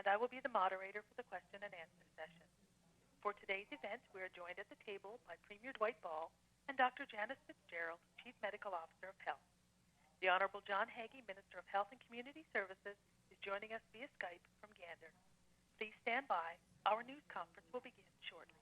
I will be the moderator for the question and answer session. For today's event, we are joined at the table by Premier Dwight Ball and Dr. Janice Fitzgerald, Chief Medical Officer of Health. The Honorable John Hagee, Minister of Health and Community Services, is joining us via Skype from Gander. Please stand by. Our news conference will begin shortly.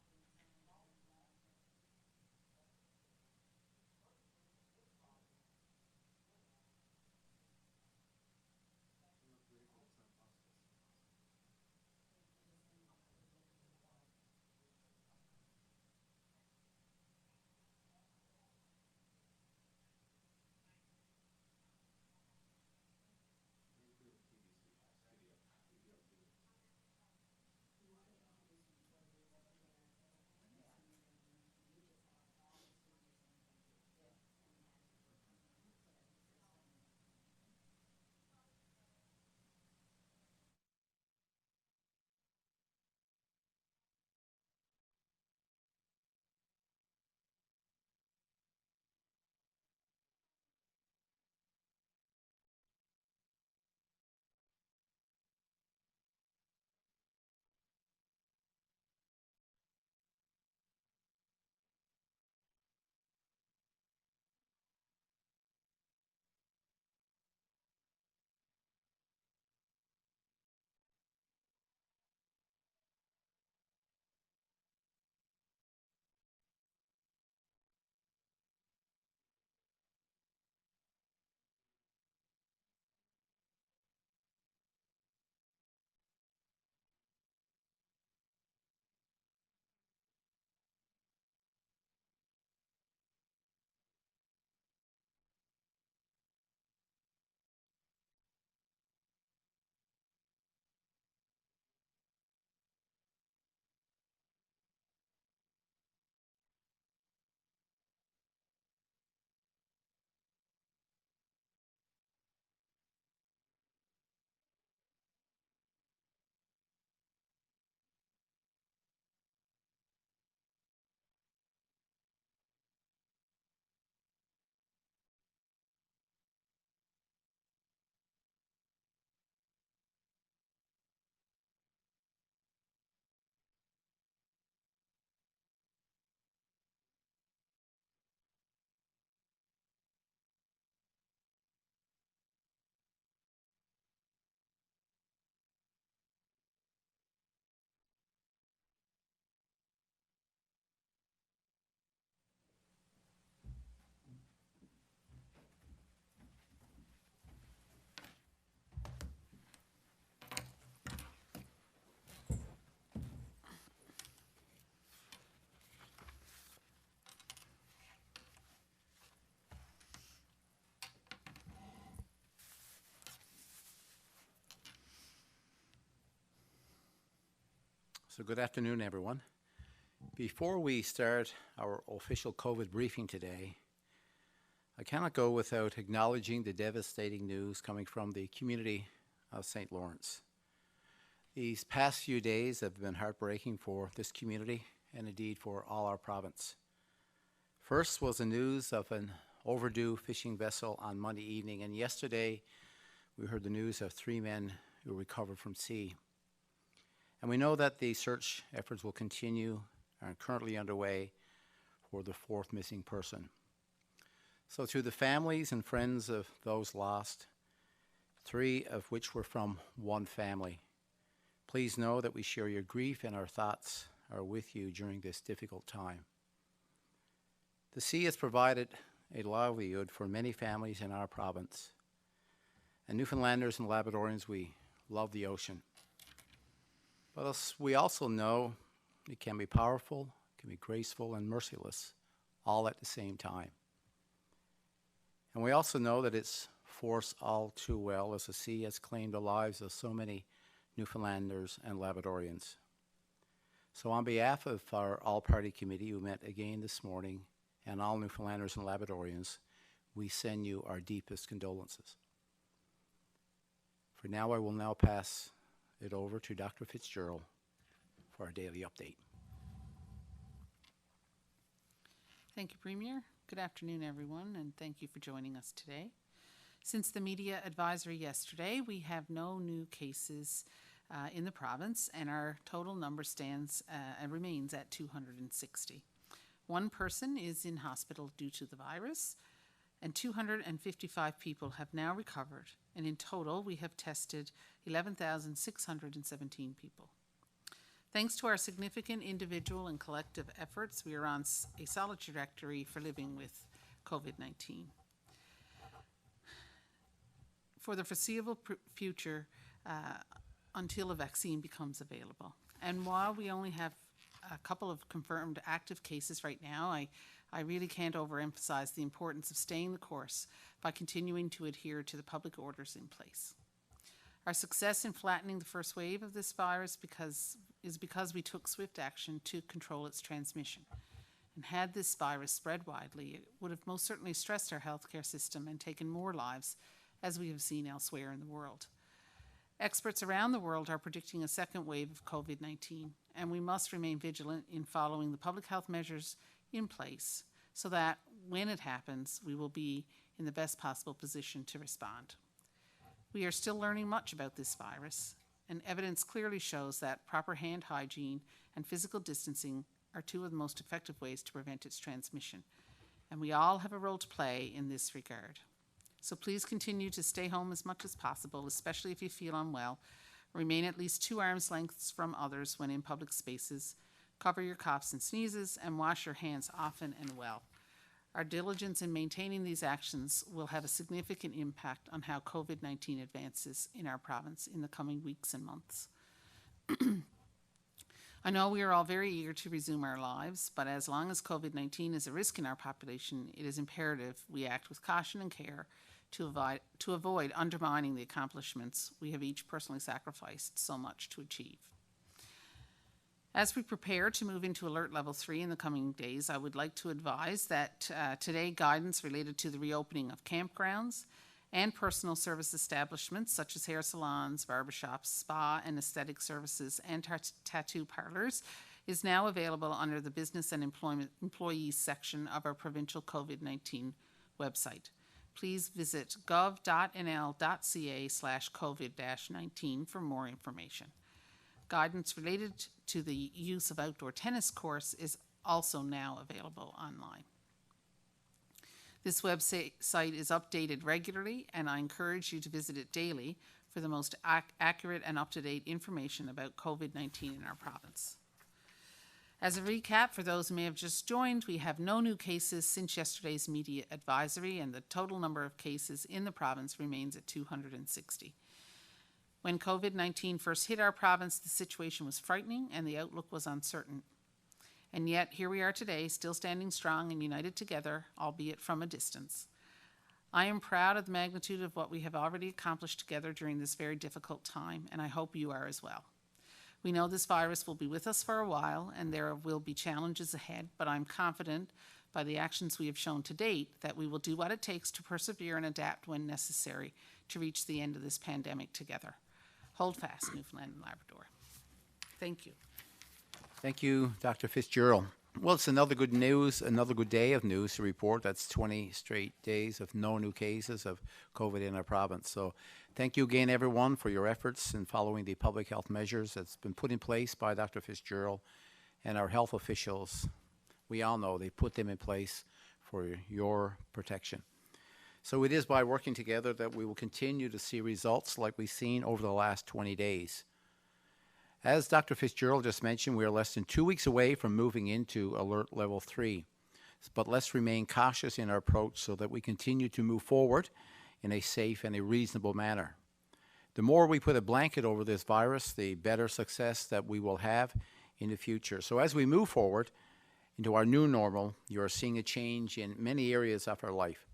So good afternoon, everyone. Before we start our official COVID briefing today, I cannot go without acknowledging the devastating news coming from the community of St. Lawrence. These past few days have been heartbreaking for this community and indeed for all our province. First was the news of an overdue fishing vessel on Monday evening, and yesterday we heard the news of 3 men who recovered from sea. And we know that the search efforts will continue and are currently underway for the 4th missing person. So to the families and friends of those lost, 3 of which were from one family, please know that we share your grief and our thoughts are with you during this difficult time. The sea has provided a livelihood for many families in our province. And Newfoundlanders and Labradorians, we love the ocean. But we also know it can be powerful, can be graceful and merciless, all at the same time. And we also know that it's forced all too well as the sea has claimed the lives of so many Newfoundlanders and Labradorians. So on behalf of our all-party committee who met again this morning and all Newfoundlanders and Labradorians, we send you our deepest condolences. For now, I will now pass it over to Dr. Fitzgerald for our daily update. Thank you, Premier. Good afternoon, everyone, and thank you for joining us today. Since the media advisory yesterday, we have no new cases in the province, and our total number stands and remains at 260. One person is in hospital due to the virus, and 255 people have now recovered, and in total we have tested 11,617 people. Thanks to our significant individual and collective efforts, we are on a solid trajectory for living with COVID-19. For the foreseeable future, until a vaccine becomes available. And while we only have a couple of confirmed active cases right now, I really can't overemphasize the importance of staying the course by continuing to adhere to the public orders in place. Our success in flattening the first wave of this virus is because we took swift action to control its transmission. And had this virus spread widely, it would have most certainly stressed our healthcare system and taken more lives, as we have seen elsewhere in the world. Experts around the world are predicting a second wave of COVID-19, and we must remain vigilant in following the public health measures in place so that when it happens, we will be in the best possible position to respond. We are still learning much about this virus, and evidence clearly shows that proper hand hygiene and physical distancing are two of the most effective ways to prevent its transmission, and we all have a role to play in this regard. So please continue to stay home as much as possible, especially if you feel unwell. Remain at least 2 arms lengths from others when in public spaces. Cover your coughs and sneezes, and wash your hands often and well. Our diligence in maintaining these actions will have a significant impact on how COVID-19 advances in our province in the coming weeks and months. I know we are all very eager to resume our lives, but as long as COVID-19 is a risk in our population, it is imperative we act with caution and care to avoid undermining the accomplishments we have each personally sacrificed so much to achieve. As we prepare to move into Alert Level 3 in the coming days, I would like to advise that today guidance related to the reopening of campgrounds and personal service establishments such as hair salons, barbershops, spa and aesthetic services, and tattoo parlors is now available under the Business and Employees section of our provincial COVID-19 website. Please visit gov.nl.ca/COVID-19 for more information. Guidance related to the use of outdoor tennis courts is also now available online. This website is updated regularly, and I encourage you to visit it daily for the most accurate and up-to-date information about COVID-19 in our province. As a recap, for those who may have just joined, we have no new cases since yesterday's media advisory, and the total number of cases in the province remains at 260. When COVID-19 first hit our province, the situation was frightening and the outlook was uncertain. And yet, here we are today, still standing strong and united together, albeit from a distance. I am proud of the magnitude of what we have already accomplished together during this very difficult time, and I hope you are as well. We know this virus will be with us for a while, and there will be challenges ahead, but I'm confident by the actions we have shown to date that we will do what it takes to persevere and adapt when necessary to reach the end of this pandemic together. Hold fast, Newfoundland and Labrador. Thank you. Thank you, Dr. Fitzgerald. Well, it's another good day of news to report. That's 20 straight days of no new cases of COVID in our province. So thank you again, everyone, for your efforts in following the public health measures that's been put in place by Dr. Fitzgerald and our health officials. We all know they put them in place for your protection. So it is by working together that we will continue to see results like we've seen over the last 20 days. As Dr. Fitzgerald just mentioned, we are less than 2 weeks away from moving into Alert Level 3. But let's remain cautious in our approach so that we continue to move forward in a safe and a reasonable manner. The more we put a blanket over this virus, the better success that we will have in the future. So as we move forward into our new normal, you are seeing a change in many areas of our life.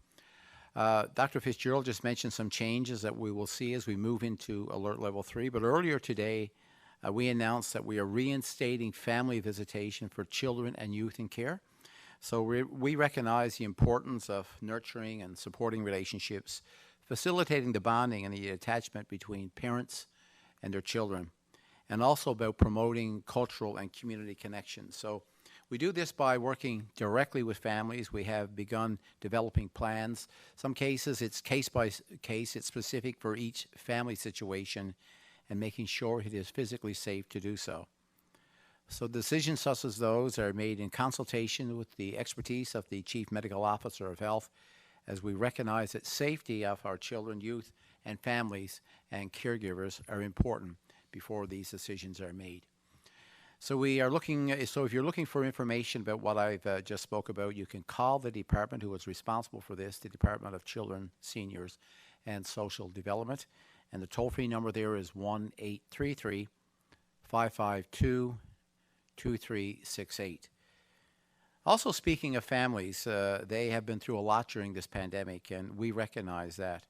Dr. Fitzgerald just mentioned some changes that we will see as we move into Alert Level 3, but earlier today, we announced that we are reinstating family visitation for children and youth in care. So we recognize the importance of nurturing and supporting relationships, facilitating the bonding and the attachment between parents and their children, and also about promoting cultural and community connections. So we do this by working directly with families. We have begun developing plans. Some cases, it's case by case, it's specific for each family situation, and making sure it is physically safe to do so. So decisions such as those are made in consultation with the expertise of the Chief Medical Officer of Health, as we recognize that safety of our children, youth, and families and caregivers are important before these decisions are made. So we are looking, so if you're looking for information about what I've just spoke about, you can call the department who is responsible for this, the Department of Children, Seniors, and Social Development. And the toll-free number there is 1-833-552-2368. Also, speaking of families, they have been through a lot during this pandemic, and we recognize that.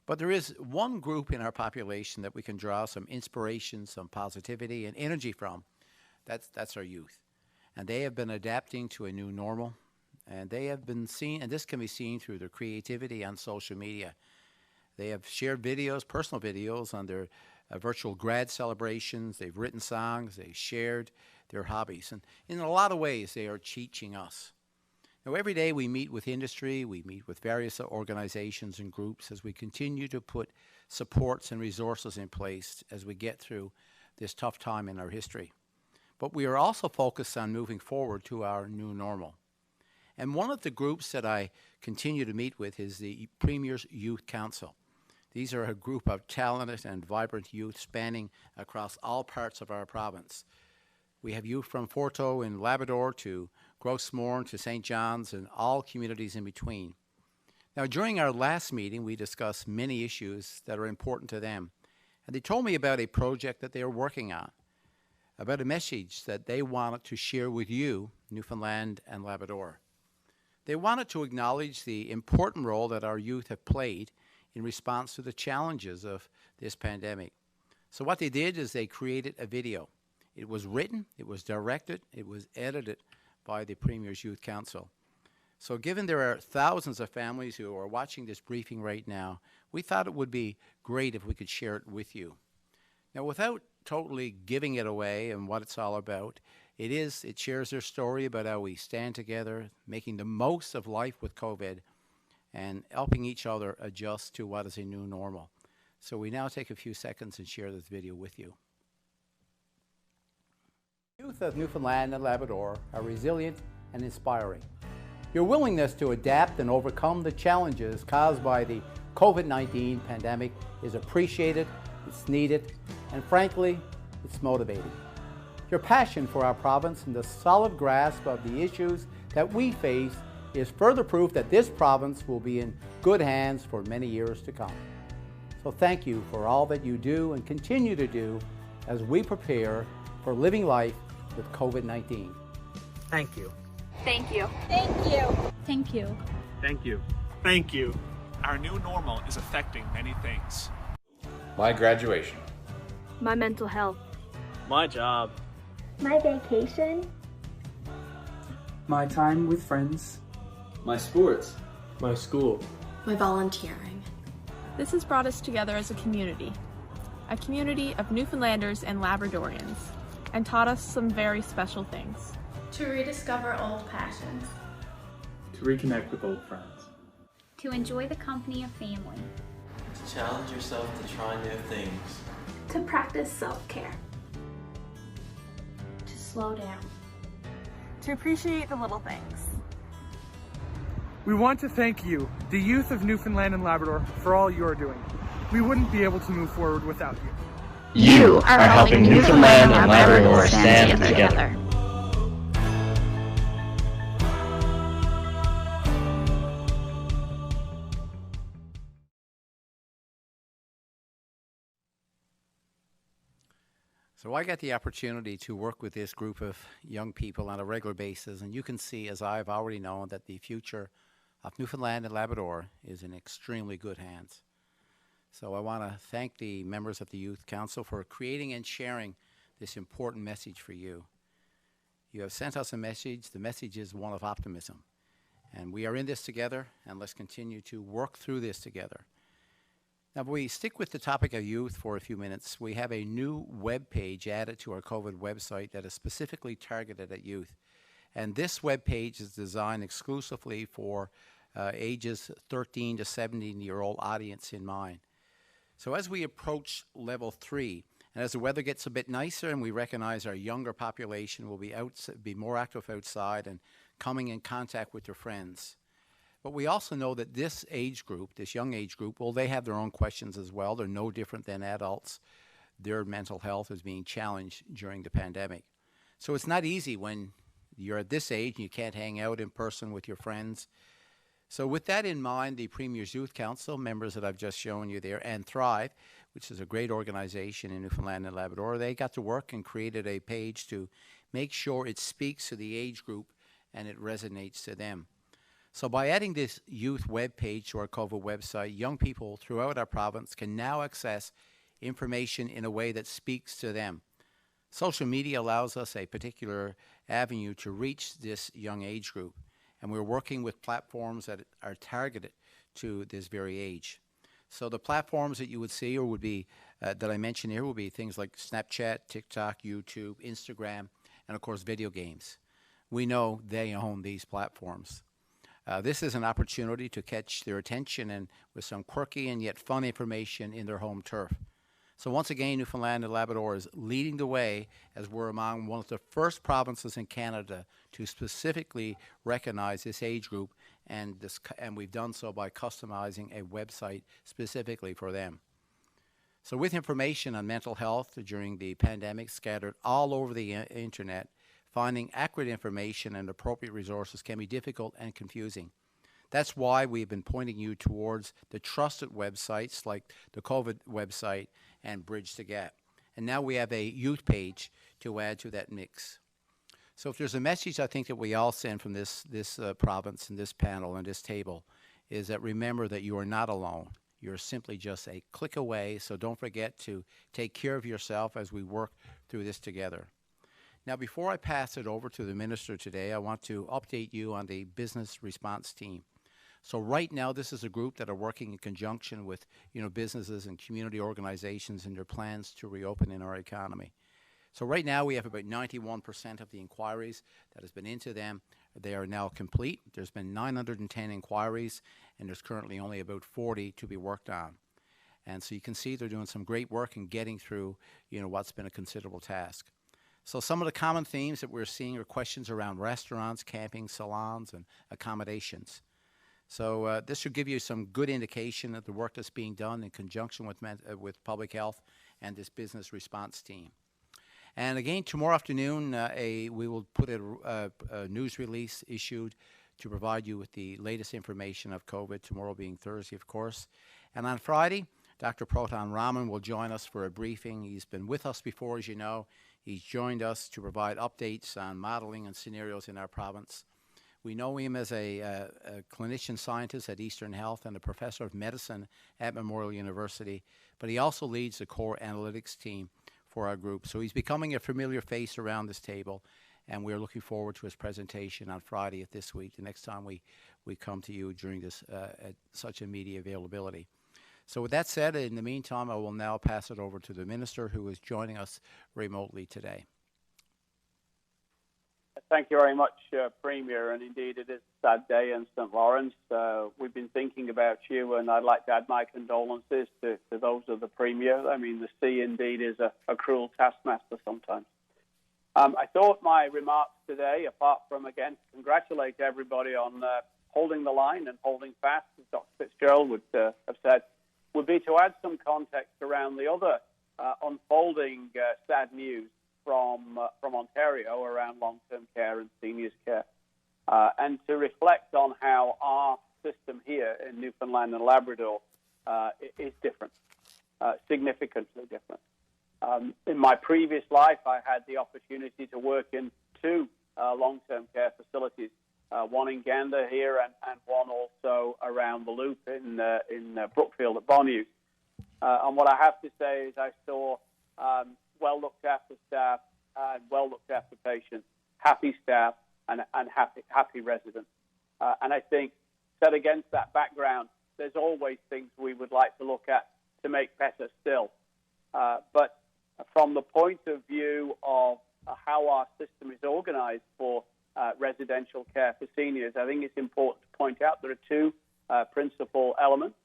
But there is one group in our population that we can draw some inspiration, some positivity, and energy from. That's our youth. And they have been adapting to a new normal, and they have been seen, and this can be seen through their creativity on social media. They have shared videos, personal videos, on their virtual grad celebrations. They've written songs. They've shared their hobbies. And in a lot of ways, they are teaching us. Now, every day we meet with industry, we meet with various organizations and groups as we continue to put supports and resources in place as we get through this tough time in our history. But we are also focused on moving forward to our new normal. And one of the groups that I continue to meet with is the Premier's Youth Council. These are a group of talented and vibrant youth spanning across all parts of our province. We have youth from Forto in Labrador to Grossmorn to St. John's and all communities in between. Now, during our last meeting, we discussed many issues that are important to them. And they told me about a project that they are working on, about a message that they wanted to share with you, Newfoundland and Labrador. They wanted to acknowledge the important role that our youth have played in response to the challenges of this pandemic. So what they did is they created a video. It was written, it was directed, it was edited by the Premier's Youth Council. So given there are thousands of families who are watching this briefing right now, we thought it would be great if we could share it with you. Now, without totally giving it away and what it's all about, it shares their story about how we stand together, making the most of life with COVID, and helping each other adjust to what is a new normal. So we now take a few seconds and share this video with you. Youth of Newfoundland and Labrador are resilient and inspiring. Your willingness to adapt and overcome the challenges caused by the COVID-19 pandemic is appreciated, it's needed, and frankly, it's motivating. Your passion for our province and the solid grasp of the issues that we face is further proof that this province will be in good hands for many years to come. So thank you for all that you do and continue to do as we prepare for living life with COVID-19. Thank you. Thank you. Thank you. Thank you. Thank you. Thank you. Our new normal is affecting many things. My graduation. My mental health. My job. My vacation. My time with friends. My sports. My school. My volunteering. This has brought us together as a community of Newfoundlanders and Labradorians, and taught us some very special things. To rediscover old passions. To reconnect with old friends. To enjoy the company of family. To challenge yourself to try new things. To practice self-care. To slow down. To appreciate the little things. We want to thank you, the youth of Newfoundland and Labrador, for all you are doing. We wouldn't be able to move forward without you. You are helping Newfoundland and Labrador stand together. So I got the opportunity to work with this group of young people on a regular basis, and you can see, as I've already known, that the future of Newfoundland and Labrador is in extremely good hands. So I want to thank the members of the Youth Council for creating and sharing this important message for you. You have sent us a message. The message is one of optimism. And we are in this together, and let's continue to work through this together. Now, if we stick with the topic of youth for a few minutes, we have a new web page added to our COVID website that is specifically targeted at youth. And this web page is designed exclusively for ages 13 to 17-year-old audience in mind. So as we approach level 3, and as the weather gets a bit nicer and we recognize our younger population will be more active outside and coming in contact with their friends. But we also know that this age group, this young age group, well, they have their own questions as well. They're no different than adults. Their mental health is being challenged during the pandemic. So it's not easy when you're at this age and you can't hang out in person with your friends. So with that in mind, the Premier's Youth Council, members that I've just shown you there, and Thrive, which is a great organization in Newfoundland and Labrador, they got to work and created a page to make sure it speaks to the age group and it resonates to them. So by adding this youth web page to our COVID website, young people throughout our province can now access information in a way that speaks to them. Social media allows us a particular avenue to reach this young age group, and we're working with platforms that are targeted to this very age. So the platforms that you would see or would be that I mentioned here will be things like Snapchat, TikTok, YouTube, Instagram, and of course video games. We know they own these platforms. This is an opportunity to catch their attention and with some quirky and yet fun information in their home turf. So once again, Newfoundland and Labrador is leading the way as we're among one of the first provinces in Canada to specifically recognize this age group, and we've done so by customizing a website specifically for them. So with information on mental health during the pandemic scattered all over the internet, finding accurate information and appropriate resources can be difficult and confusing. That's why we've been pointing you towards the trusted websites like the COVID website and Bridge the Gap. And now we have a youth page to add to that mix. So if there's a message I think that we all send from this province and this panel and this table is that remember that you are not alone. You're simply just a click away, so don't forget to take care of yourself as we work through this together. Now, before I pass it over to the Minister today, I want to update you on the business response team. So right now, this is a group that are working in conjunction with businesses and community organizations in their plans to reopen in our economy. So right now, we have about 91% of the inquiries that has been into them. They are now complete. There's been 910 inquiries, and there's currently only about 40 to be worked on. And so you can see they're doing some great work in getting through what's been a considerable task. So some of the common themes that we're seeing are questions around restaurants, camping, salons, and accommodations. So this should give you some good indication of the work that's being done in conjunction with public health and this business response team. And again, tomorrow afternoon, we will put a news release issued to provide you with the latest information of COVID, tomorrow being Thursday, of course. And on Friday, Dr. Proton Raman will join us for a briefing. He's been with us before, as you know. He's joined us to provide updates on modeling and scenarios in our province. We know him as a clinician scientist at Eastern Health and a professor of medicine at Memorial University, but he also leads the core analytics team for our group. So he's becoming a familiar face around this table, and we're looking forward to his presentation on Friday of this week, the next time we come to you during this at such a media availability. So with that said, in the meantime, I will now pass it over to the Minister who is joining us remotely today. Thank you very much, Premier, and indeed it is a sad day in St. Lawrence. We've been thinking about you, and I'd like to add my condolences to those of the Premier. I mean, the sea indeed is a cruel taskmaster sometimes. I thought my remarks today, apart from, again, congratulate everybody on holding the line and holding fast, as Dr. Fitzgerald would have said, would be to add some context around the other unfolding sad news from Ontario around long-term care and seniors care, and to reflect on how our system here in Newfoundland and Labrador is different, significantly different. In my previous life, I had the opportunity to work in two long-term care facilities, one in Gander here and one also around the Loop in Brookfield at Bonnews. And what I have to say is I saw well-looked-after staff, well-looked-after patients, happy staff, and happy residents. And I think, set against that background, there's always things we would like to look at to make better still. But from the point of view of how our system is organized for residential care for seniors, I think it's important to point out there are two principal elements.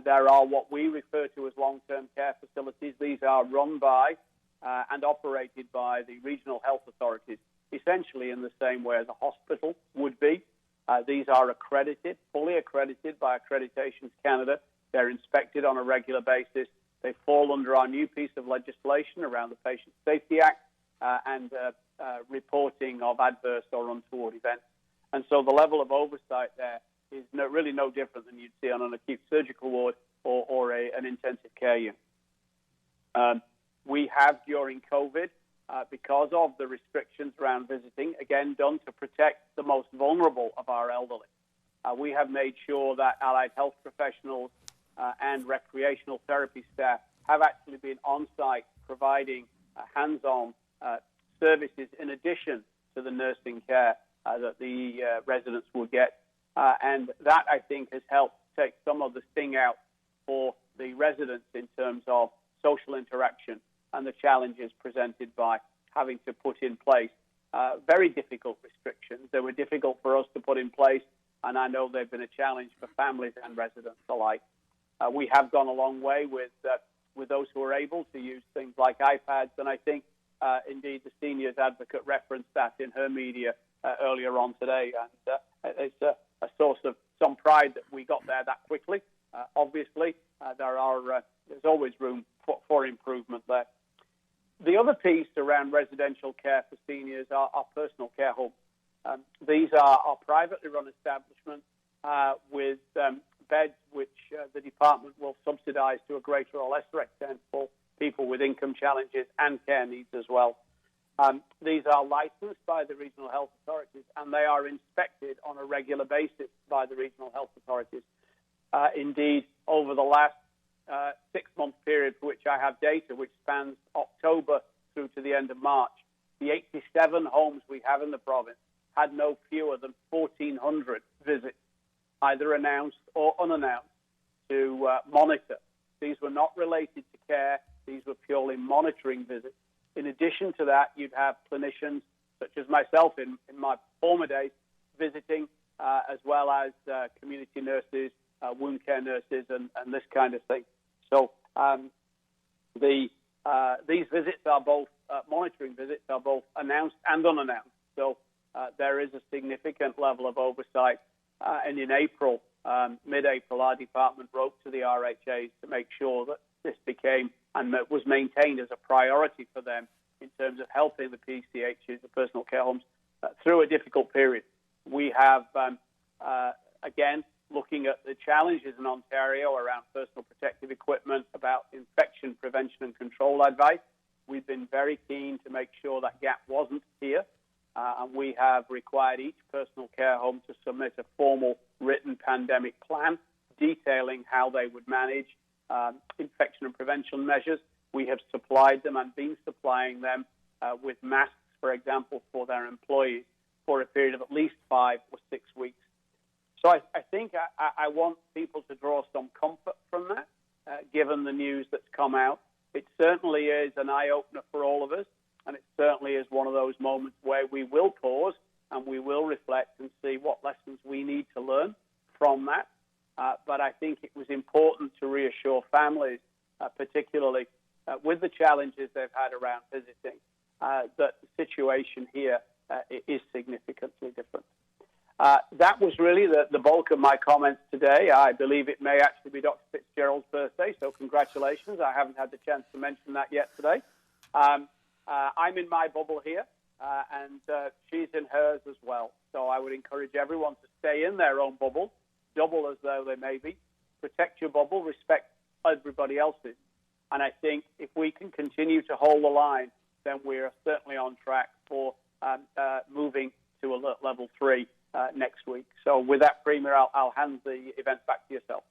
There are what we refer to as long-term care facilities. These are run by and operated by the regional health authorities, essentially in the same way as a hospital would be. These are accredited, fully accredited by Accreditations Canada. They're inspected on a regular basis. They fall under our new piece of legislation around the Patient Safety Act and reporting of adverse or untoward events. And so the level of oversight there is really no different than you'd see on an acute surgical ward or an intensive care unit. We have, during COVID, because of the restrictions around visiting, again, done to protect the most vulnerable of our elderly. We have made sure that allied health professionals and recreational therapy staff have actually been on-site providing hands-on services in addition to the nursing care that the residents will get. And that, I think, has helped take some of the sting out for the residents in terms of social interaction and the challenges presented by having to put in place very difficult restrictions. They were difficult for us to put in place, and I know they've been a challenge for families and residents alike. We have gone a long way with those who are able to use things like iPads, and I think, indeed, the seniors advocate referenced that in her media earlier on today, and it's a source of some pride that we got there that quickly. Obviously, there's always room for improvement there. The other piece around residential care for seniors are personal care homes. These are privately run establishments with beds which the department will subsidise to a greater or lesser extent for people with income challenges and care needs as well. These are licensed by the regional health authorities, and they are inspected on a regular basis by the regional health authorities. Indeed, over the last 6-month period for which I have data, which spans October through to the end of March, the 87 homes we have in the province had no fewer than 1,400 visits, either announced or unannounced, to monitor. These were not related to care. These were purely monitoring visits. In addition to that, you'd have clinicians such as myself in my former days visiting, as well as community nurses, wound care nurses, and this kind of thing. So these visits are both, monitoring visits are both announced and unannounced. So there is a significant level of oversight. And in April, mid-April, our department wrote to the RHAs to make sure that this became and was maintained as a priority for them in terms of helping the PCHs, the personal care homes, through a difficult period. We have, again, looking at the challenges in Ontario around personal protective equipment, about infection prevention and control advice. We've been very keen to make sure that gap wasn't here, and we have required each personal care home to submit a formal written pandemic plan detailing how they would manage infection and prevention measures. We have supplied them and been supplying them with masks, for example, for their employees for a period of at least 5 or 6 weeks. So I think I want people to draw some comfort from that, given the news that's come out. It certainly is an eye-opener for all of us, and it certainly is one of those moments where we will pause and we will reflect and see what lessons we need to learn from that. But I think it was important to reassure families, particularly with the challenges they've had around visiting, that the situation here is significantly different. That was really the bulk of my comments today. I believe it may actually be Dr. Fitzgerald's birthday, so congratulations. I haven't had the chance to mention that yet today. I'm in my bubble here, and she's in hers as well. So I would encourage everyone to stay in their own bubble, double as though they may be. Protect your bubble, respect everybody else's. And I think if we can continue to hold the line, then we're certainly on track for moving to alert level 3 next week. So with that, Premier, I'll hand the event back to yourself.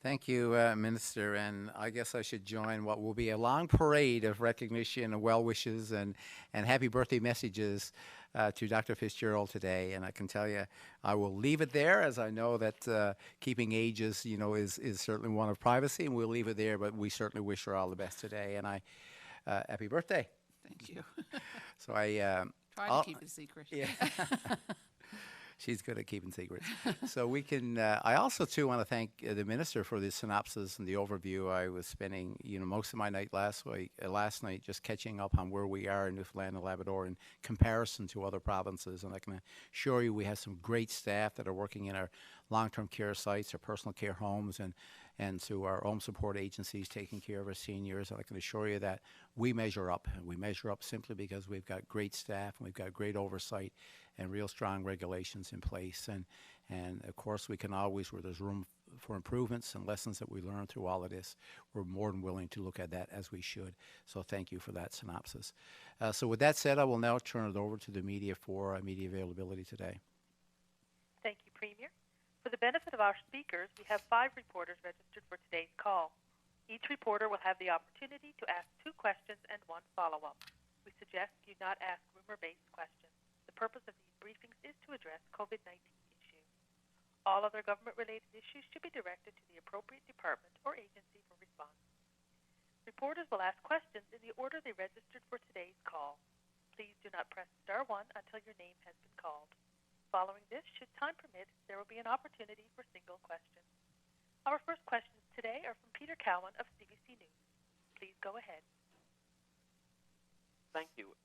Thank you, Minister, and I guess I should join what will be a long parade of recognition and well wishes and happy birthday messages to Dr. Fitzgerald today. And I can tell you, I will leave it there, as I know that keeping ages, is certainly one of privacy, and we'll leave it there. But we certainly wish her all the best today, and happy birthday. Thank you. So Try to keep it a secret. Yeah. She's good at keeping secrets. So we can, I also too want to thank the minister for the synopsis and the overview. I was spending, most of my night last night just catching up on where we are in Newfoundland and Labrador in comparison to other provinces. And I can assure you we have some great staff that are working in our long-term care sites, our personal care homes, and through our home support agencies taking care of our seniors. And I can assure you that we measure up. And we measure up simply because we've got great staff and we've got great oversight and real strong regulations in place. And of course, we can always, where there's room for improvements and lessons that we learn through all of this, we're more than willing to look at that as we should. So thank you for that synopsis. So with that said, I will now turn it over to the media for media availability today. Thank you, Premier. For the benefit of our speakers, we have 5 reporters registered for today's call. Each reporter will have the opportunity to ask 2 questions and 1 follow-up. We suggest you not ask rumor-based questions. The purpose of these briefings is to address COVID-19 issues. All other government-related issues should be directed to the appropriate department or agency for response. Reporters will ask questions in the order they registered for today's call. Please do not press *1 until your name has been called. Following this, should time permit, there will be an opportunity for single questions. Our first questions today are from Peter Cowan of CBC News. Please go ahead. Thank you.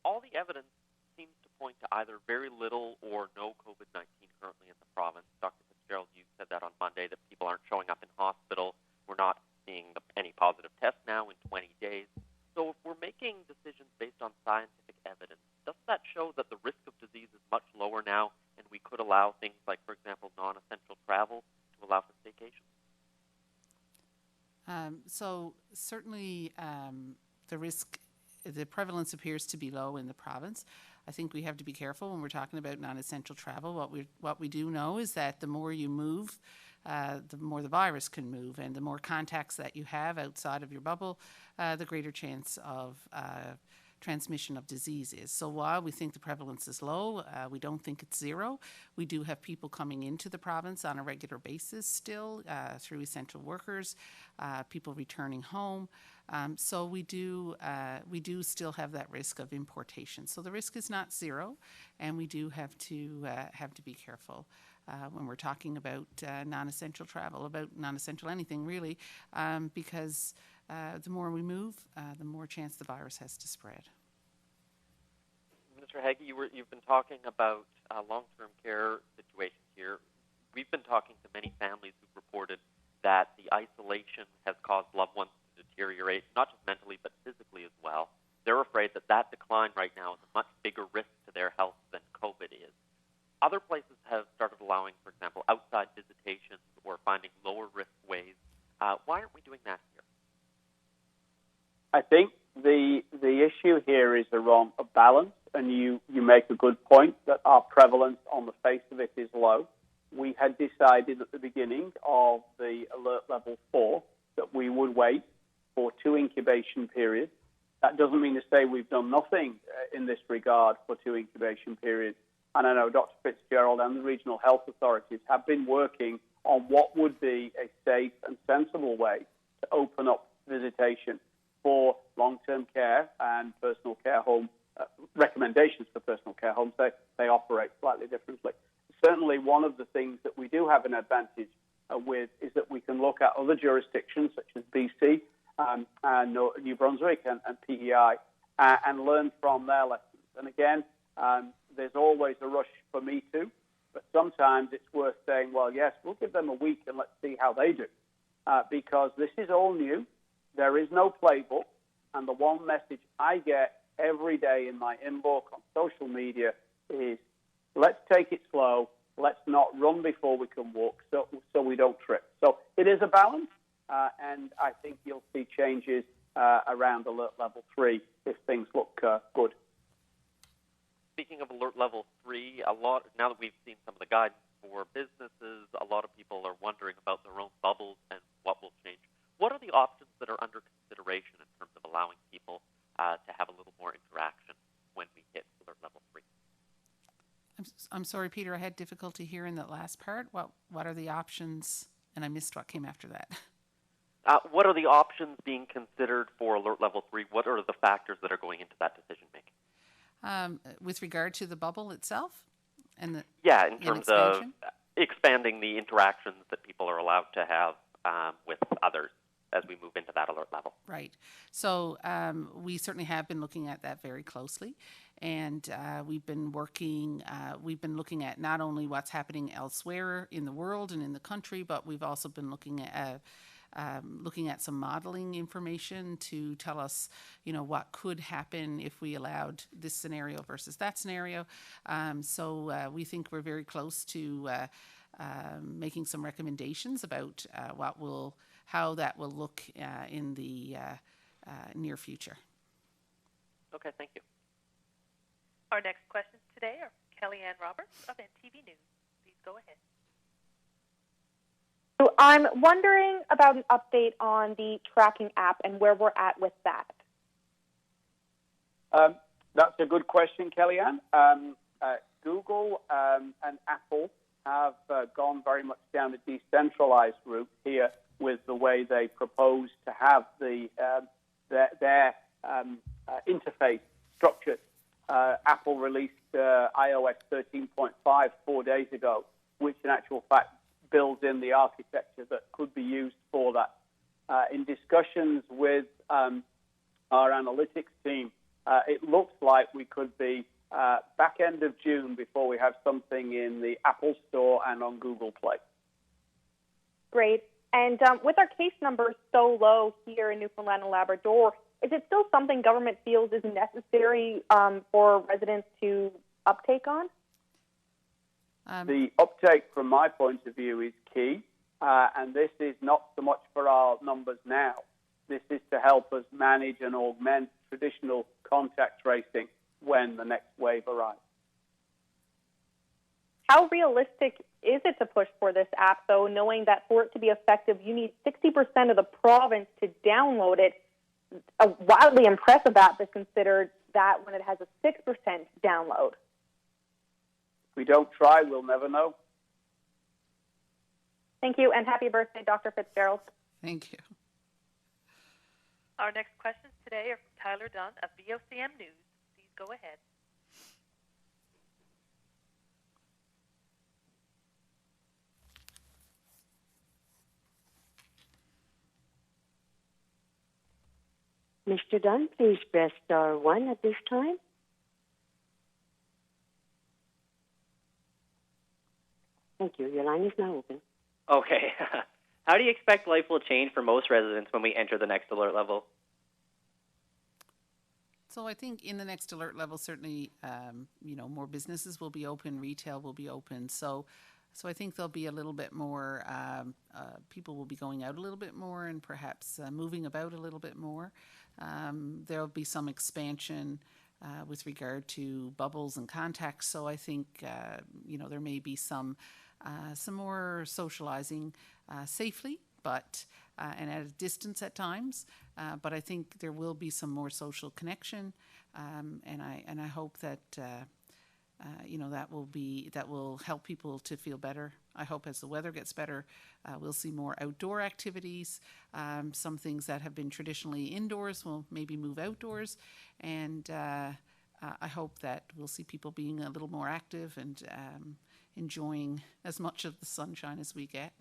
All the evidence seems to point to either very little or no COVID-19 currently in the province. Dr. Fitzgerald, you said that on Monday, that people aren't showing up in hospital. We're not seeing any positive tests now in 20 days. So if we're making decisions based on scientific evidence, doesn't that show that the risk of disease is much lower now and we could allow things like, for example, non-essential travel to allow for staycations? So certainly the prevalence appears to be low in the province. I think we have to be careful when we're talking about non-essential travel. What we do know is that the more you move, the more the virus can move, and the more contacts that you have outside of your bubble, the greater chance of transmission of diseases. So while we think the prevalence is low, we don't think it's zero. We do have people coming into the province on a regular basis still through essential workers, people returning home. So we do still have that risk of importation. So the risk is not zero, and we do have to be careful when we're talking about non-essential travel, about non-essential anything really, because the more we move, the more chance the virus has to spread. Mr. Haggie, you've been talking about long-term care situations here. We've been talking to many families who've reported that the isolation has caused loved ones to deteriorate, not just mentally, but physically as well. They're afraid that decline right now is a much bigger risk to their health than COVID is. Other places have started allowing, for example, outside visitations or finding lower-risk ways. Why aren't we doing that here? I think the issue here is around a balance, and you make a good point that our prevalence on the face of it is low. We had decided at the beginning of the alert level 4 that we would wait for 2 incubation periods. That doesn't mean to say we've done nothing in this regard for 2 incubation periods. And I know Dr. Fitzgerald and the regional health authorities have been working on what would be a safe and sensible way to open up visitation for long-term care and personal care home recommendations for personal care homes. They operate slightly differently. Certainly one of the things that we do have an advantage with is that we can look at other jurisdictions such as BC and New Brunswick and PEI and learn from their lessons. And again, there's always a rush for me too, but sometimes it's worth saying, well, yes, we'll give them a week and let's see how they do, because this is all new. There is no playbook, and the one message I get every day in my inbox on social media is, let's take it slow, let's not run before we can walk, so we don't trip. So it is a balance, and I think you'll see changes around alert level 3 if things look good. Speaking of alert level 3, now that we've seen some of the guidance for businesses, a lot of people are wondering about their own bubbles and what will change. What are the options that are under consideration in terms of allowing people to have a little more interaction when we hit alert level 3? I'm sorry, Peter, I had difficulty hearing that last part. What are the options? And I missed what came after that. What are the options being considered for alert level 3? What are the factors that are going into that decision making? With regard to the bubble itself? Yeah, in terms of expansion? expanding the interactions that people are allowed to have with others as we move into that alert level. Right. So we certainly have been looking at that very closely, and we've been looking at not only what's happening elsewhere in the world and in the country, but we've also been looking at some modeling information to tell us, what could happen if we allowed this scenario versus that scenario. So we think we're very close to making some recommendations about how that will look in the near future. Okay, thank you. Our next questions today are Kellyanne Roberts of NTV News. Please go ahead. So I'm wondering about an update on the tracking app and where we're at with that. That's a good question, Kellyanne. Google and Apple have gone very much down the decentralized route here with the way they propose to have their interface structured. Apple released iOS 13.5 4 days ago, which in actual fact builds in the architecture that could be used for that. In discussions with our analytics team, it looks like we could be back end of June before we have something in the Apple Store and on Google Play. Great. And with our case numbers so low here in Newfoundland and Labrador, is it still something government feels is necessary for residents to uptake on? The uptake, from my point of view, is key. And this is not so much for our numbers now. This is to help us manage and augment traditional contact tracing when the next wave arrives. How realistic is it to push for this app, though, knowing that for it to be effective, you need 60% of the province to download it? A wildly impressive app is considered that when it has a 6% download. If we don't try, we'll never know. Thank you, and happy birthday, Dr. Fitzgerald. Thank you. Our next questions today are from Tyler Dunn of VOCM News. Please go ahead. Mr. Dunn, please press star 1 at this time. Thank you. Your line is now open. Okay. How do you expect life will change for most residents when we enter the next alert level? So I think in the next alert level, certainly, more businesses will be open, retail will be open. So I think there'll be a little bit more, people will be going out a little bit more and perhaps moving about a little bit more. There'll be some expansion with regard to bubbles and contacts. So I think, there may be some more socializing safely, but and at a distance at times. But I think there will be some more social connection, and I hope that that will help people to feel better. I hope as the weather gets better, we'll see more outdoor activities. Some things that have been traditionally indoors will maybe move outdoors, and I hope that we'll see people being a little more active and enjoying as much of the sunshine as we get.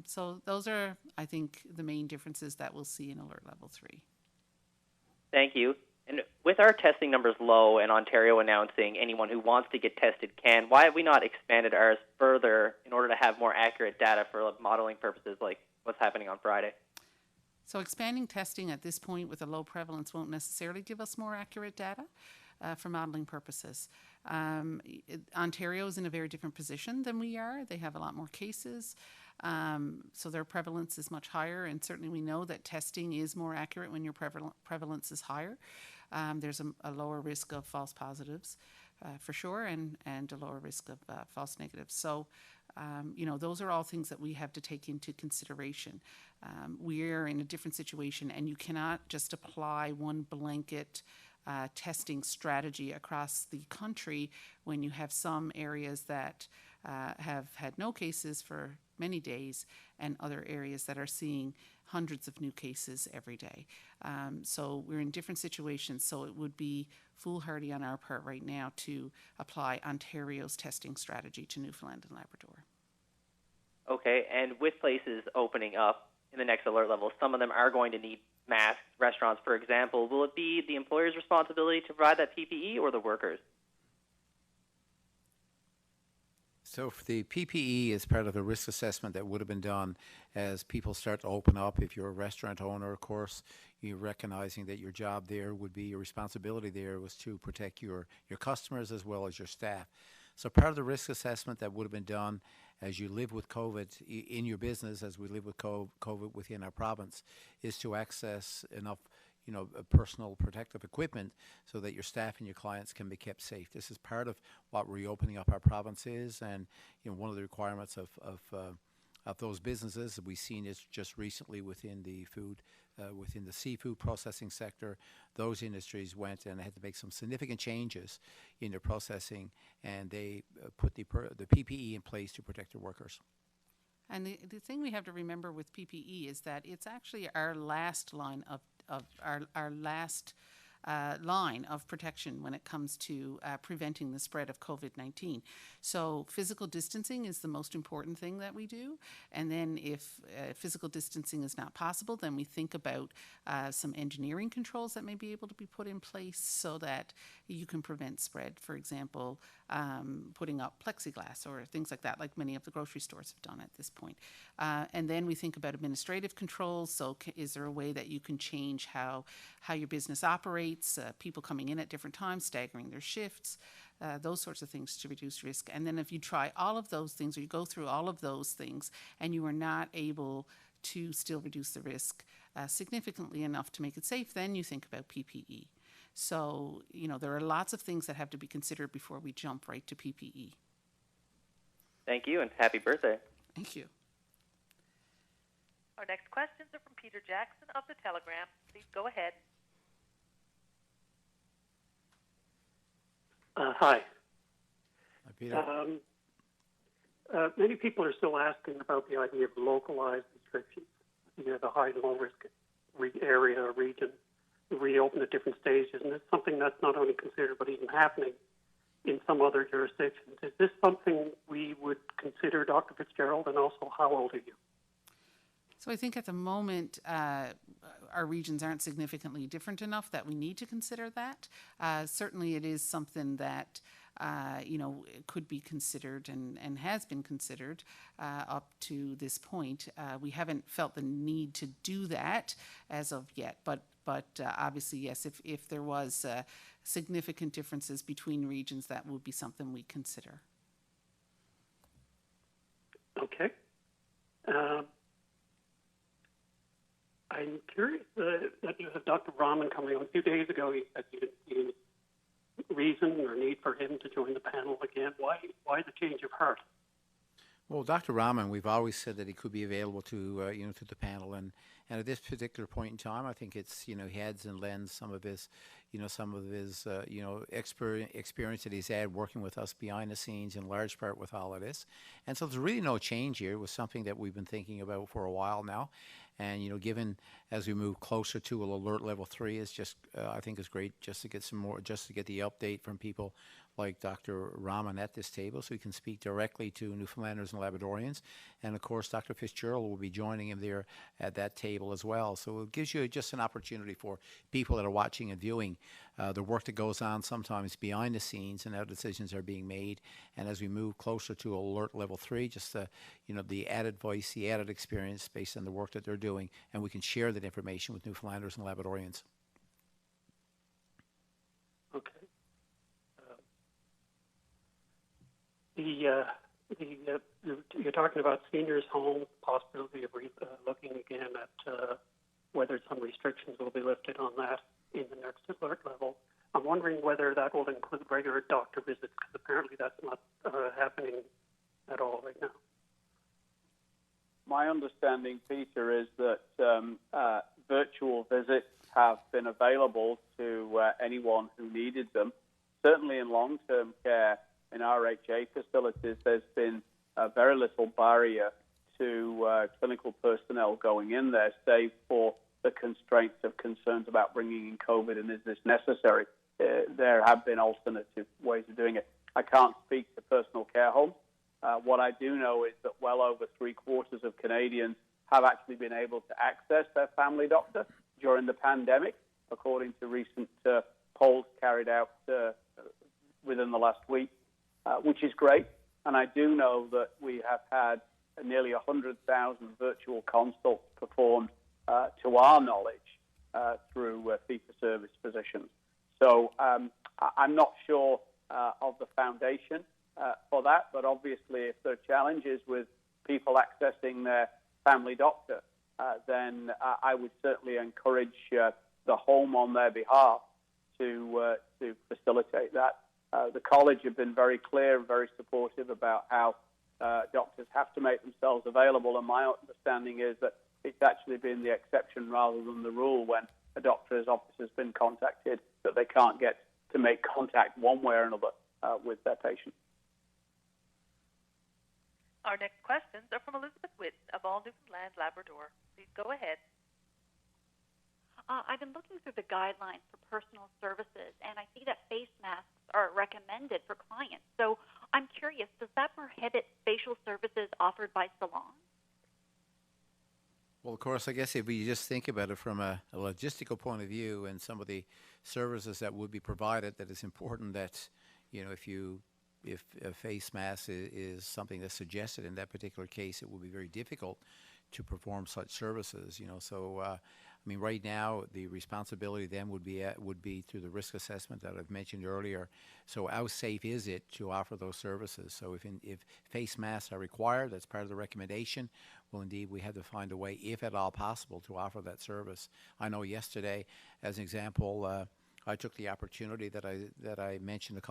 So those are, I think, the main differences that we'll see in Alert Level 3. Thank you. And with our testing numbers low and Ontario announcing anyone who wants to get tested can, why have we not expanded ours further in order to have more accurate data for modeling purposes like what's happening on Friday? So expanding testing at this point with a low prevalence won't necessarily give us more accurate data for modeling purposes. Ontario is in a very different position than we are. They have a lot more cases. So their prevalence is much higher, and certainly we know that testing is more accurate when your prevalence is higher. There's a lower risk of false positives, for sure, and a lower risk of false negatives. So, those are all things that we have to take into consideration. We're in a different situation, and you cannot just apply one blanket testing strategy across the country when you have some areas that have had no cases for many days and other areas that are seeing hundreds of new cases every day. So we're in different situations, so it would be foolhardy on our part right now to apply Ontario's testing strategy to Newfoundland and Labrador. Okay, and with places opening up in the next alert level, some of them are going to need masks. Restaurants, for example, will it be the employer's responsibility to provide that PPE or the workers? So for the PPE is part of a risk assessment that would have been done as people start to open up. If you're a restaurant owner, of course, you're recognizing that your job there would be, your responsibility there was to protect your customers as well as your staff. So part of the risk assessment that would have been done as you live with COVID in your business, as we live with COVID within our province, is to access enough personal protective equipment so that your staff and your clients can be kept safe. This is part of what reopening up our province is, and one of the requirements of those businesses that we've seen is just recently within the within the seafood processing sector. Those industries went and had to make some significant changes in their processing, and they put the PPE in place to protect their workers. And the thing we have to remember with PPE is that it's actually our last line of our last line of protection when it comes to preventing the spread of COVID-19. So physical distancing is the most important thing that we do. And then if physical distancing is not possible, then we think about some engineering controls that may be able to be put in place so that you can prevent spread. For example, putting up plexiglass or things like that, like many of the grocery stores have done at this point. And then we think about administrative controls. So is there a way that you can change how your business operates, people coming in at different times, staggering their shifts, those sorts of things to reduce risk. And then if you try all of those things, or you go through all of those things, and you are not able to still reduce the risk significantly enough to make it safe, then you think about PPE. So, there are lots of things that have to be considered before we jump right to PPE. Thank you, and happy birthday. Thank you. Our next questions are from Peter Jackson of the Telegram. Please go ahead. Hi. Hi, Peter. Many people are still asking about the idea of localized restrictions. The high and low risk area or region reopen at different stages, and it's something that's not only considered but even happening in some other jurisdictions. Is this something we would consider, Dr. Fitzgerald, and also how old are you? So I think at the moment, our regions aren't significantly different enough that we need to consider that. Certainly it is something that, could be considered and has been considered up to this point. We haven't felt the need to do that as of yet, but obviously, yes, if there was significant differences between regions, that would be something we consider. Okay. I'm curious that you have Dr. Rahman coming on. A few days ago, he said you didn't see any reason or need for him to join the panel again. Why the change of heart? Well, Dr. Rahman, we've always said that he could be available to to the panel, and at this particular point in time, I think it's he adds and lends some of his experience that he's had working with us behind the scenes in large part with all of this, and so there's really no change here. It was something that we've been thinking about for a while now, and given as we move closer to alert level 3, is just I think it's great just to get the update from people like Dr. Rahman at this table, so he can speak directly to Newfoundlanders and Labradorians. And of course, Dr. Fitzgerald will be joining him there at that table as well. So it gives you just an opportunity for people that are watching and viewing the work that goes on sometimes behind the scenes and how decisions are being made. And as we move closer to alert level 3, just the added voice, the added experience based on the work that they're doing, and we can share that information with Newfoundlanders and Labradorians. Okay. You're talking about seniors' homes, possibility of looking again at whether some restrictions will be lifted on that in the next alert level. I'm wondering whether that will include regular doctor visits, because apparently that's not happening at all right now. My understanding, Peter, is that virtual visits have been available to anyone who needed them. Certainly in long-term care, in RHA facilities, there's been very little barrier to clinical personnel going in there, save for the constraints of concerns about bringing in COVID and is this necessary. There have been alternative ways of doing it. I can't speak to personal care homes. What I do know is that well over 3/4 of Canadians have actually been able to access their family doctor during the pandemic, according to recent polls carried out within the last week, which is great. And I do know that we have had nearly 100,000 virtual consults performed, to our knowledge, through fee-for-service physicians. So I'm not sure of the foundation for that, but obviously if there are challenges with people accessing their family doctor, then I would certainly encourage the home on their behalf to facilitate that. The college have been very clear and very supportive about how doctors have to make themselves available, and my understanding is that it's actually been the exception rather than the rule when a doctor's office has been contacted that they can't get to make contact one way or another with their patient. Our next questions are from Elizabeth Witt of all Newfoundland and Labrador. Please go ahead. I've been looking through the guidelines for personal services, and I see that face masks are recommended for clients. So I'm curious, does that prohibit facial services offered by salons? Well, of course, I guess if we just think about it from a logistical point of view and some of the services that would be provided, that it's important that, if a face mask is something that's suggested in that particular case, it would be very difficult to perform such services. So right now the responsibility then would be through the risk assessment that I've mentioned earlier. So how safe is it to offer those services? So if face masks are required, that's part of the recommendation. Well, indeed, we have to find a way, if at all possible, to offer that service. I know yesterday, as an example, I took the opportunity that I mentioned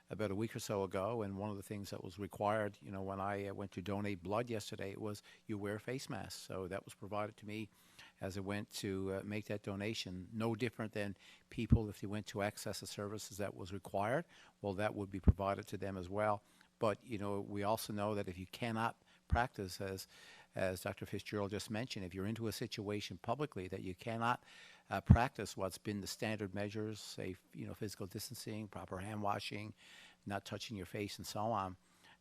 about a week or so ago, and one of the things that was required, when I went to donate blood yesterday, was you wear face masks. So that was provided to me as I went to make that donation. No different than people, if they went to access the services that was required, well, that would be provided to them as well. But, we also know that if you cannot practice, as Dr. Fitzgerald just mentioned, if you're into a situation publicly that you cannot practice what's been the standard measures, say, physical distancing, proper hand washing, not touching your face, and so on,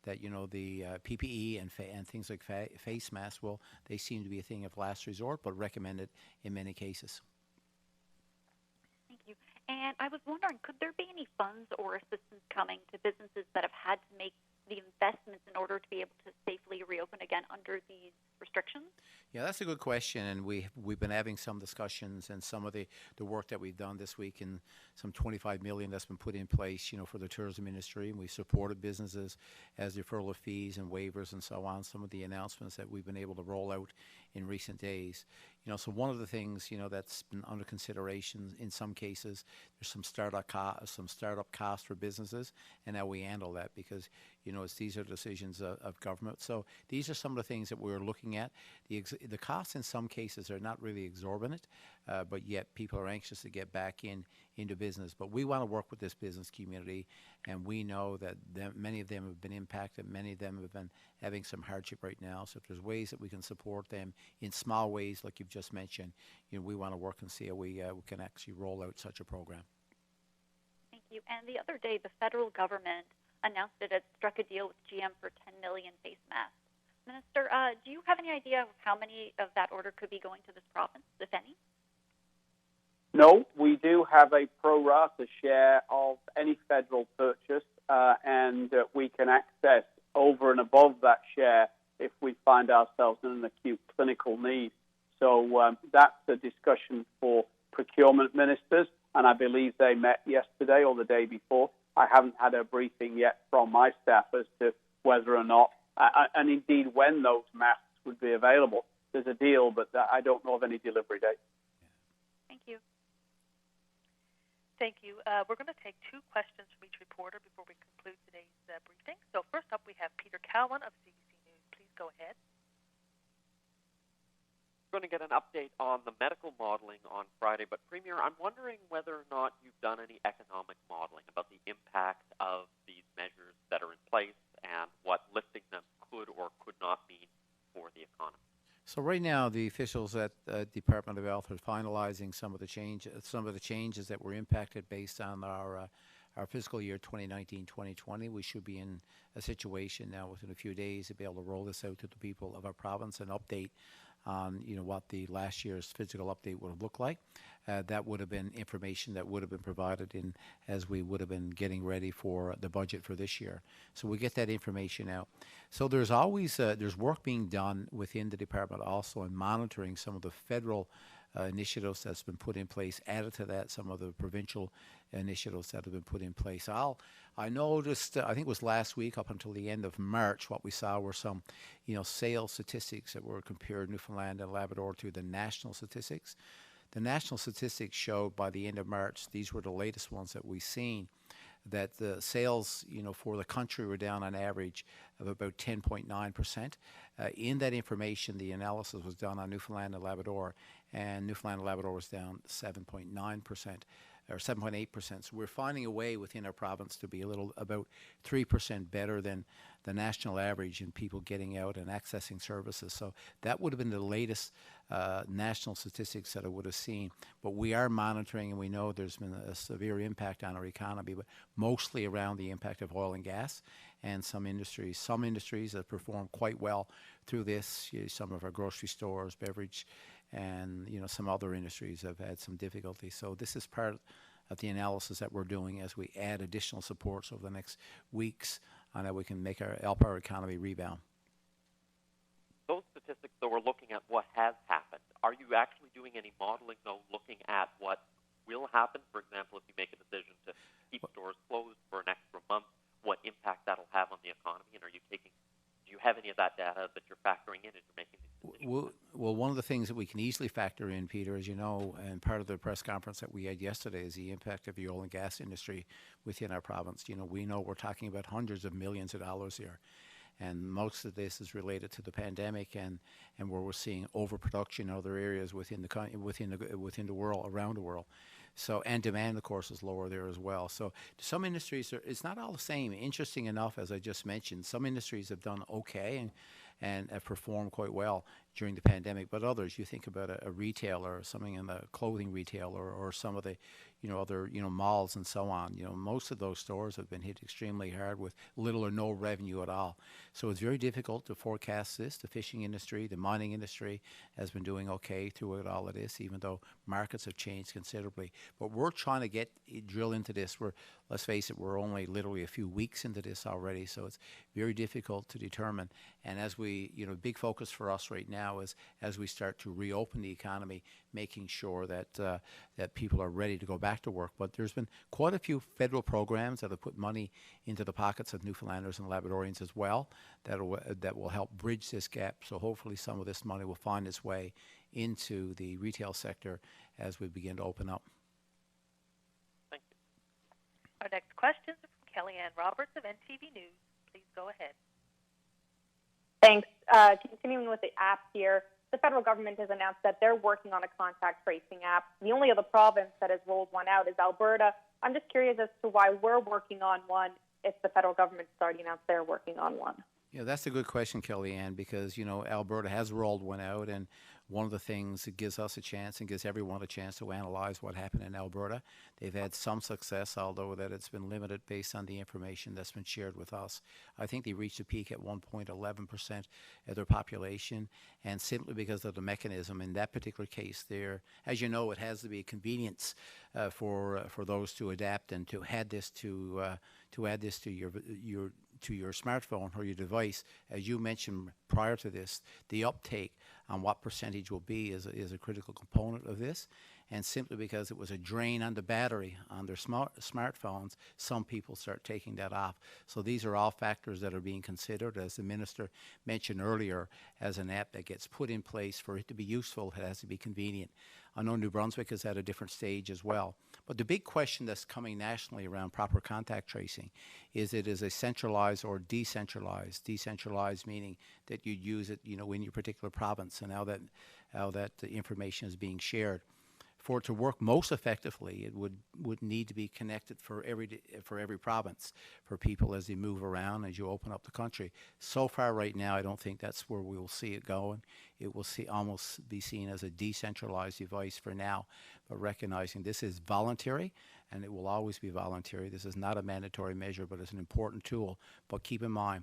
that, the PPE and things like face masks, well, they seem to be a thing of last resort, but recommended in many cases. Thank you. And I was wondering, could there be any funds or assistance coming to businesses that have had to make the investments in order to be able to safely reopen again under these restrictions? Yeah, that's a good question, and we've been having some discussions, and some of the work that we've done this week, and some $25 million that's been put in place, for the tourism industry, and we supported businesses as deferral of fees and waivers and so on. Some of the announcements that we've been able to roll out in recent days. So one of the things that's been under consideration in some cases, there's some startup costs for businesses, and how we handle that, because these are decisions of government. So these are some of the things that we're looking at. The costs in some cases are not really exorbitant, but yet people are anxious to get back into business. But we want to work with this business community, and we know that many of them have been impacted. Many of them have been having some hardship right now. So if there's ways that we can support them in small ways, like you've just mentioned, we want to work and see how we can actually roll out such a program. Thank you. And the other day, the federal government announced it had struck a deal with GM for 10 million face masks. Minister, do you have any idea of how many of that order could be going to this province, if any? No, we do have a pro rata share of any federal purchase, and we can access over and above that share if we find ourselves in an acute clinical need. So that's a discussion for procurement ministers, and I believe they met yesterday or the day before. I haven't had a briefing yet from my staff as to whether or not, and indeed when those masks would be available. There's a deal, but I don't know of any delivery date. Thank you. Thank you. We're going to take two questions from each reporter before we conclude today's briefing. So first up, we have Peter Cowan of CBC News. Please go ahead. We're going to get an update on the medical modeling on Friday, but Premier, I'm wondering whether or not you've done any economic modeling about the impact of these measures that are in place and what lifting them could or could not mean for the So right now, the officials at Department of Health are finalizing some of the changes that were impacted based on our fiscal year 2019-2020. We should be in a situation now within a few days to be able to roll this out to the people of our province and update on what the last year's physical update would have looked like. That would have been information that would have been provided in as we would have been getting ready for the budget for this year. So we get that information out. So there's always there's work being done within the department also in monitoring some of the federal initiatives that's been put in place. Added to that, some of the provincial initiatives that have been put in place. I noticed, I think it was last week up until the end of March, what we saw were some, sales statistics that were compared Newfoundland and Labrador to the national statistics. The national statistics showed by the end of March, these were the latest ones that we've seen, that the sales, for the country were down on average of about 10.9%. In that information, the analysis was done on Newfoundland and Labrador, and Newfoundland and Labrador was down 7.9%. Or 7.8%. So we're finding a way within our province to be about 3% better than the national average in people getting out and accessing services. So that would have been the latest national statistics that I would have seen. But we are monitoring, and we know there's been a severe impact on our economy, but mostly around the impact of oil and gas and some industries. Some industries have performed quite well through this. Some of our grocery stores, beverage, and some other industries have had some difficulty. So this is part of the analysis that we're doing as we add additional supports over the next weeks on how we can help our economy rebound. Those statistics, though, we're looking at what has happened. Are you actually doing any modeling, though, looking at what will happen? For example, if you make a decision to keep stores closed for an extra month, what impact that'll have on the economy, and do you have any of that data that you're factoring in as you're making these decisions? Well, one of the things that we can easily factor in, Peter, as you know, and part of the press conference that we had yesterday is the impact of the oil and gas industry within our province. We know we're talking about hundreds of millions of dollars here. And most of this is related to the pandemic and where we're seeing overproduction in other areas within the world, around the world. So, and demand, of course, is lower there as well. So some industries, it's not all the same. Interesting enough, as I just mentioned, some industries have done okay and have performed quite well during the pandemic, but others, you think about a retailer or something in the clothing retailer or some of the other malls and so on. Most of those stores have been hit extremely hard with little or no revenue at all. So it's very difficult to forecast this. The fishing industry, the mining industry has been doing okay through all of this, even though markets have changed considerably. But we're trying to drill into this. Let's face it, we're only literally a few weeks into this already, so it's very difficult to determine. And as we, big focus for us right now is as we start to reopen the economy, making sure that people are ready to go back to work. But there's been quite a few federal programs that have put money into the pockets of Newfoundlanders and Labradorians as well that will help bridge this gap. So hopefully some of this money will find its way into the retail sector as we begin to open up. Thank you. Our next questions are from Kellyanne Roberts of NTV News. Please go ahead. Thanks. Continuing with the app here, the federal government has announced that they're working on a contact tracing app. The only other province that has rolled one out is Alberta. I'm just curious as to why we're working on one if the federal government's already announced they're working on one. Yeah, that's a good question, Kellyanne, because, Alberta has rolled one out, and one of the things it gives us a chance and gives everyone a chance to analyze what happened in Alberta. They've had some success, although that it's been limited based on the information that's been shared with us. I think they reached a peak at 1.11% of their population, and simply because of the mechanism in that particular case there, as you know, it has to be a convenience for those to adapt and to add this to your smartphone or your device. As you mentioned prior to this, the uptake on what percentage will be is a critical component of this. And simply because it was a drain on the battery on their smartphones, some people start taking that off. So these are all factors that are being considered, as the minister mentioned earlier, as an app that gets put in place. For it to be useful, it has to be convenient. I know New Brunswick is at a different stage as well. But the big question that's coming nationally around proper contact tracing is it is a centralized or decentralized. Decentralized meaning that you use it, in your particular province and how that the information is being shared. For it to work most effectively, it would need to be connected for every province, for people as they move around, as you open up the country. So far right now, I don't think that's where we will see it going. It will almost be seen as a decentralized device for now, but recognizing this is voluntary, and it will always be voluntary. This is not a mandatory measure, but it's an important tool. But keep in mind,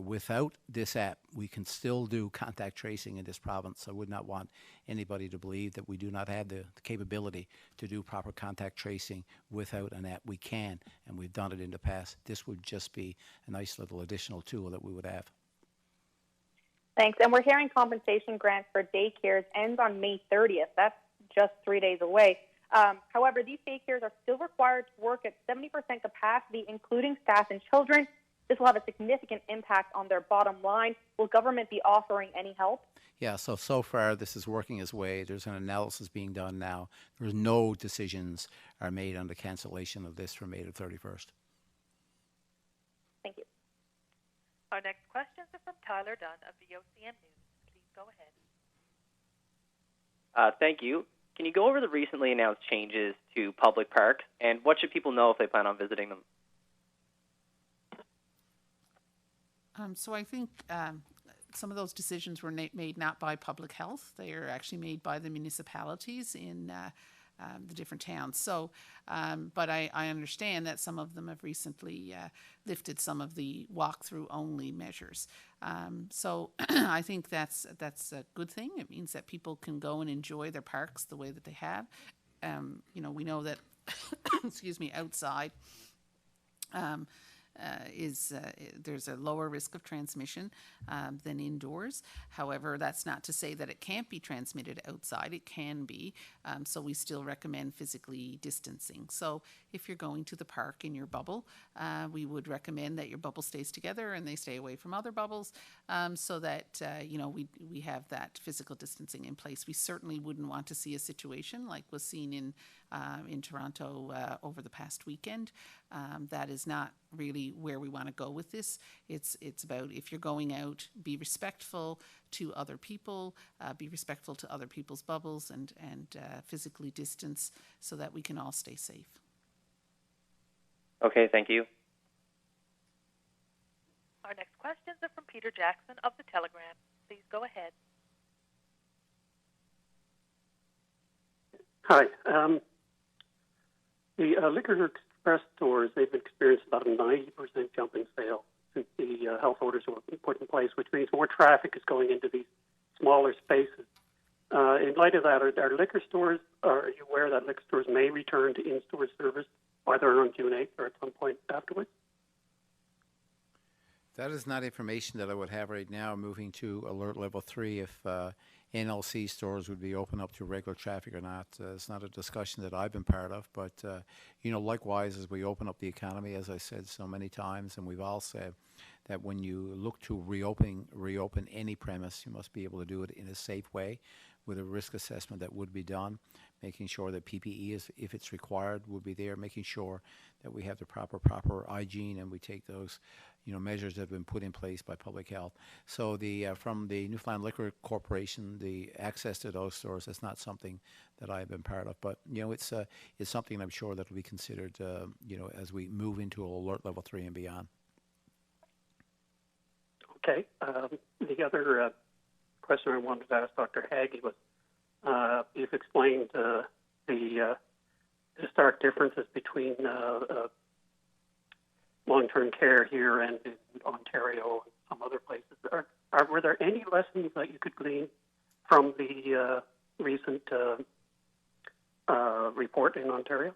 without this app, we can still do contact tracing in this province. I would not want anybody to believe that we do not have the capability to do proper contact tracing without an app. We can, and we've done it in the past. This would just be a nice little additional tool that we would have. Thanks. And we're hearing compensation grants for daycares ends on May 30th. That's just 3 days away. However, these daycares are still required to work at 70% capacity, including staff and children. This will have a significant impact on their bottom line. Will government be offering any help? Yeah, so far this is working its way. There's an analysis being done now. There's no decisions are made on the cancellation of this from May the 31st. Thank you. Our next questions are from Tyler Dunn of VOCM News. Please go ahead. Thank you. Can you go over the recently announced changes to public parks, and what should people know if they plan on visiting them? So I think some of those decisions were made not by public health. They are actually made by the municipalities in the different towns. So, but I understand that some of them have recently lifted some of the walk-through only measures. So I think that's a good thing. It means that people can go and enjoy their parks the way that they have. We know that, excuse me, outside there's a lower risk of transmission than indoors. However, that's not to say that it can't be transmitted outside. It can be. So we still recommend physically distancing. So if you're going to the park in your bubble, we would recommend that your bubble stays together and they stay away from other bubbles so that, we have that physical distancing in place. We certainly wouldn't want to see a situation like was seen in Toronto over the past weekend. That is not really where we want to go with this. It's about, if you're going out, be respectful to other people, be respectful to other people's bubbles, and physically distance so that we can all stay safe. Okay, thank you. Our next questions are from Peter Jackson of The Telegram. Please go ahead. Hi. The Liquor Express stores, they've experienced about a 90% jump in sales since the health orders were put in place, which means more traffic is going into these smaller spaces. In light of that, are you aware that liquor stores may return to in-store service either on June 8th or at some point afterwards? That is not information that I would have right now. Moving to alert level 3, if NLC stores would be open up to regular traffic or not. It's not a discussion that I've been part of, but likewise, as we open up the economy, as I said so many times, and we've all said that when you look to reopen any premise, you must be able to do it in a safe way with a risk assessment that would be done, making sure that PPE, if it's required, would be there, making sure that we have the proper hygiene, and we take those measures that have been put in place by public health. So from the Newfoundland Liquor Corporation, the access to those stores, that's not something that I've been part of. But it's something I'm sure that will be considered as we move into alert level 3 and beyond. Okay. The other question I wanted to ask Dr. Haggie was, you've explained the stark differences between long-term care here and in Ontario and some other places. Were there any lessons that you could glean from the recent report in Ontario?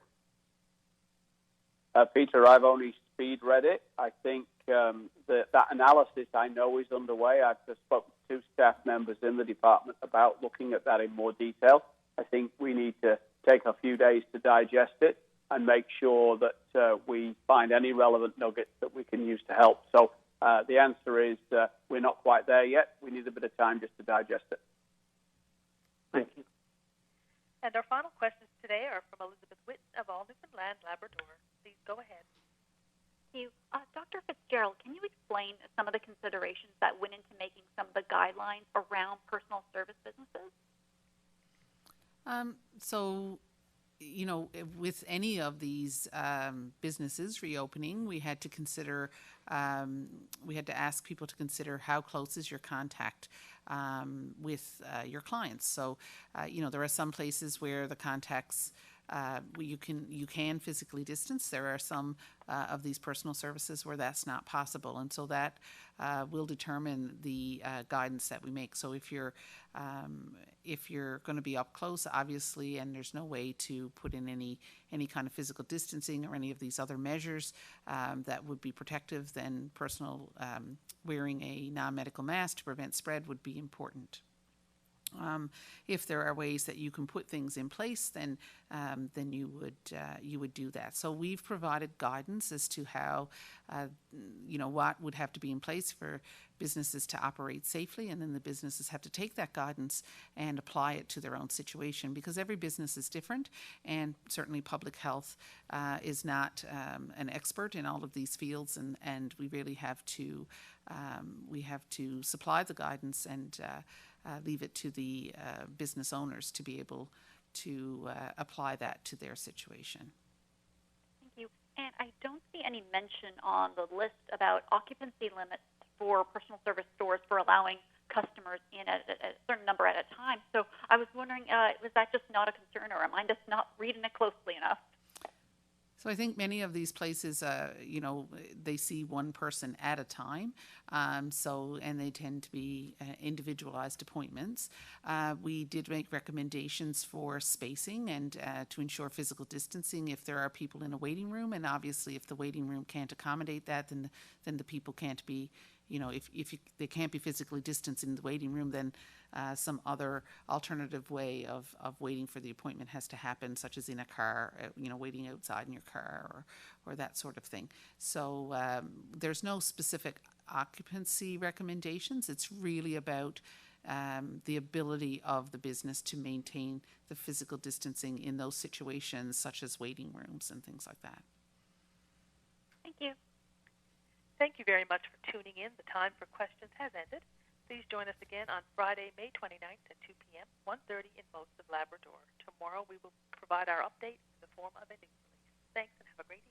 Peter, I've only speed read it. I think that analysis I know is underway. I've just spoken to 2 staff members in the department about looking at that in more detail. I think we need to take a few days to digest it and make sure that we find any relevant nuggets that we can use to help. So the answer is we're not quite there yet. We need a bit of time just to digest it. Thank you. And our final questions today are from Elizabeth Witten of All Newfoundland and Labrador. Please go ahead. Thank you. Dr. Fitzgerald, can you explain some of the considerations that went into making some of the guidelines around personal service businesses? So, you know, with any of these businesses reopening, we had to consider, we had to ask people to consider how close is your contact with your clients. So, you know, there are some places where the contacts you can physically distance. There are some of these personal services where that's not possible, and so that will determine the guidance that we make. So if you're going to be up close, obviously, and there's no way to put in any kind of physical distancing or any of these other measures that would be protective, then personal wearing a non-medical mask to prevent spread would be important. If there are ways that you can put things in place, then you would do that. So we've provided guidance as to how, you know, what would have to be in place for businesses to operate safely, and then the businesses have to take that guidance and apply it to their own situation, because every business is different, and certainly public health is not an expert in all of these fields, and we really have to supply the guidance and leave it to the business owners to be able to apply that to their situation. Thank you. And I don't see any mention on the list about occupancy limits for personal service stores for allowing customers in at a certain number at a time. So I was wondering, was that just not a concern, or am I just not reading it closely enough? So I think many of these places, you know, they see one person at a time. And they tend to be individualized appointments. We did make recommendations for spacing and to ensure physical distancing if there are people in a waiting room. And obviously, if the waiting room can't accommodate that, then the people can't be, you know, if they can't be physically distanced in the waiting room, then some other alternative way of waiting for the appointment has to happen, such as in a car, you know, waiting outside in your car or that sort of thing. So there's no specific occupancy recommendations. It's really about the ability of the business to maintain the physical distancing in those situations, such as waiting rooms and things like that. Thank you. Thank you very much for tuning in. The time for questions has ended. Please join us again on Friday, May 29th at 2 p.m., 1:30 in most of Labrador. Tomorrow we will provide our update in the form of a news release. Thanks and have a great evening.